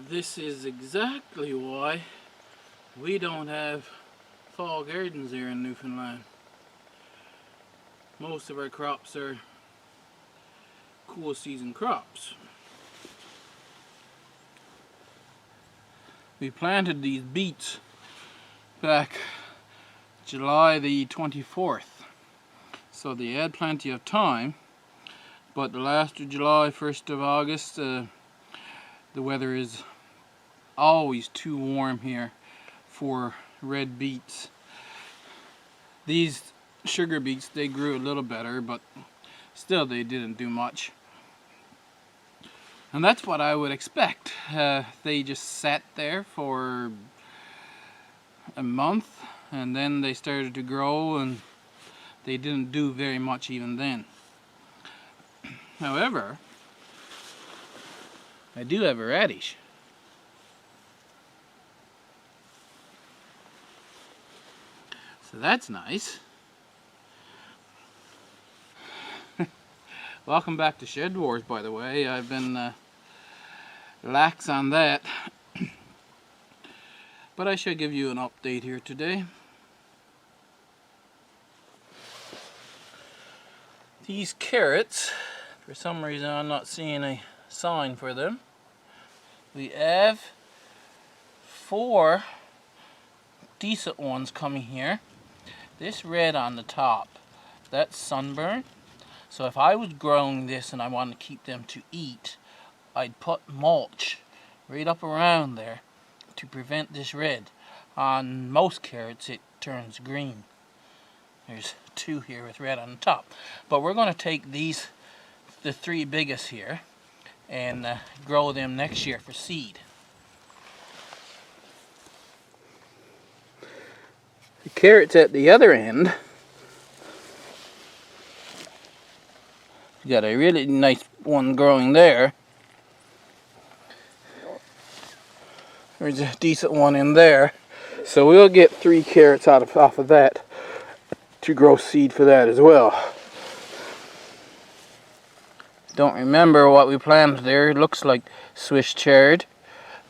This is exactly why we don't have fall gardens here in Newfoundland. Most of our crops are cool season crops. We planted these beets back July the 24th, so they had plenty of time, but the last of July, 1st of August, the weather is always too warm here for red beets. These sugar beets, they grew a little better, but still they didn't do much. And that's what I would expect. They just sat there for a month and then they started to grow, and they didn't do very much even then. However, I do have a radish. So that's nice. Welcome back to Shed Wars, by the way. I've been lax on that. But I should give you an update here today. These carrots, for some reason I'm not seeing a sign for them. We have 4 decent ones coming here. This red on the top, that's sunburn. So if I was growing this and I wanted to keep them to eat, I'd put mulch right up around there to prevent this red. On most carrots it turns green. There's 2 here with red on the top. But we're going to take these, the 3 biggest here, and grow them next year for seed. The carrots at the other end, you got a really nice one growing there. There's a decent one in there. So we'll get 3 carrots off of that to grow seed for that as well. Don't remember what we planted there. It looks like Swiss chard,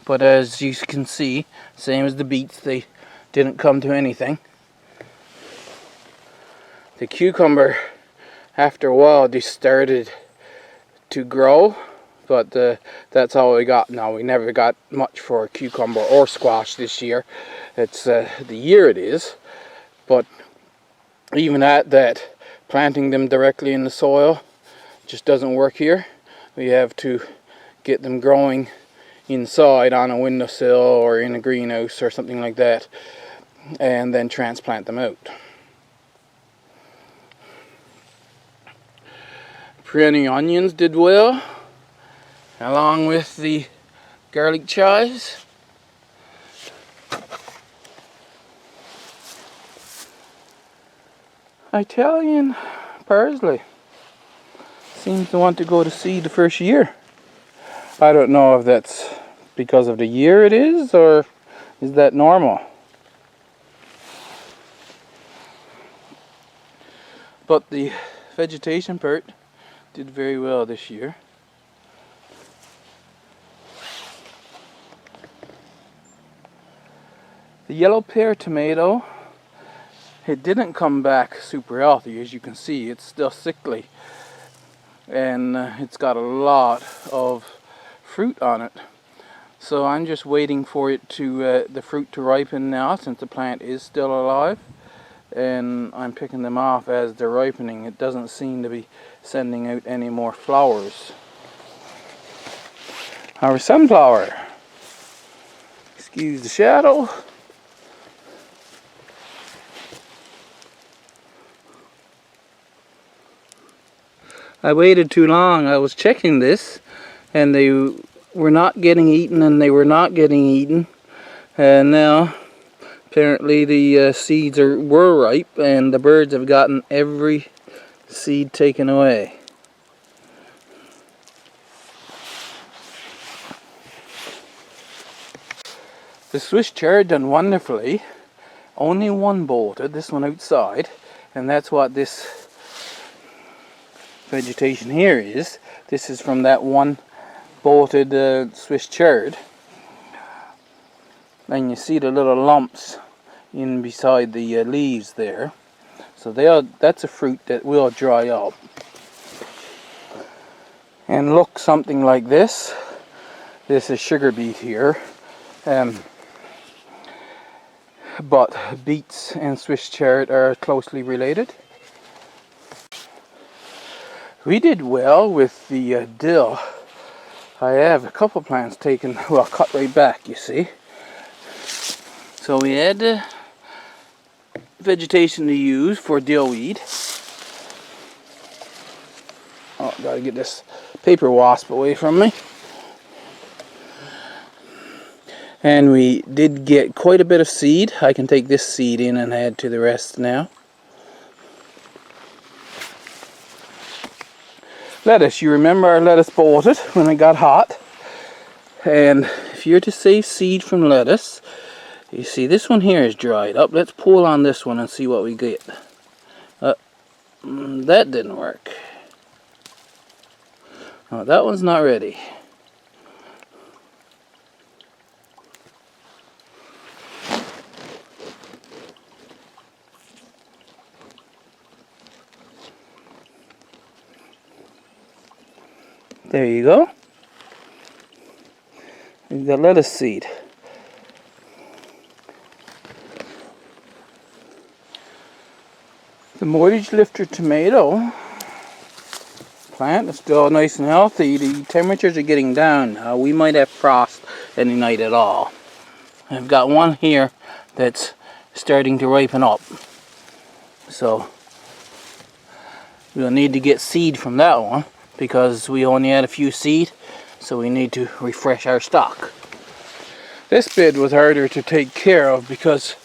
but as you can see, same as the beets, they didn't come to anything. The cucumber, after a while, they started to grow, but that's all we got now. We never got much for cucumber or squash this year. It's the year it is, but even at that, planting them directly in the soil just doesn't work here. We have to get them growing inside on a windowsill or in a greenhouse or something like that, and then transplant them out. Perennial onions did well, along with the garlic chives. Italian parsley seems to want to go to seed the first year. I don't know if that's because of the year it is, or is that normal. But the vegetation part did very well this year. The yellow pear tomato, it didn't come back super healthy. As you can see, it's still sickly, and it's got a lot of fruit on it. So I'm just waiting for it to the fruit to ripen now, since the plant is still alive, and I'm picking them off as they're ripening. It doesn't seem to be sending out any more flowers. Our sunflower, excuse the shadow. I waited too long. I was checking this, and they were not getting eaten, and they were not getting eaten. And now, apparently the seeds were ripe, and the birds have gotten every seed taken away. The Swiss chard done wonderfully. Only one bolted, this one outside, and that's what this vegetation here is. This is from that one bolted Swiss chard. and you see the little lumps in beside the leaves there. So that's a fruit that will dry up and look something like this. This is sugar beet here, but beets and Swiss chard are closely related. We did well with the dill. I have a couple plants taken, well, cut right back, you see. So we had the vegetation to use for dill weed. Oh, gotta get this paper wasp away from me. And we did get quite a bit of seed. I can take this seed in and add to the rest now. Lettuce, you remember our lettuce bolted when it got hot. And if you're to save seed from lettuce, you see this one here is dried up. Let's pull on this one and see what we get. That didn't work. Oh, that one's not ready. There you go. The lettuce seed. The mortgage lifter tomato plant is still nice and healthy. The temperatures are getting down. We might have frost any night at all. I've got one here that's starting to ripen up. So we'll need to get seed from that one because we only had a few seed. So we need to refresh our stock. This bed was harder to take care of because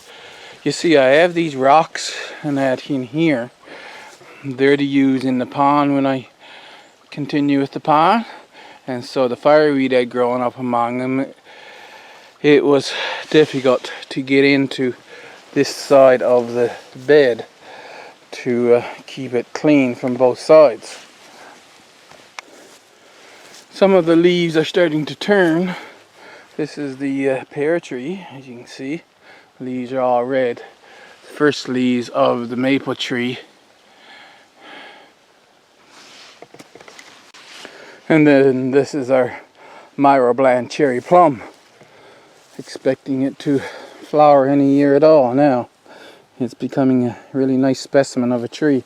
you see I have these rocks and that in here. They're to use in the pond when I continue with the pond. And so the fireweed had grown up among them. It was difficult to get into this side of the bed to keep it clean from both sides. Some of the leaves are starting to turn. This is the pear tree, as you can see. Leaves are all red. First leaves of the maple tree. And then this is our Myrobland cherry plum. Expecting it to flower any year at all now. It's becoming a really nice specimen of a tree.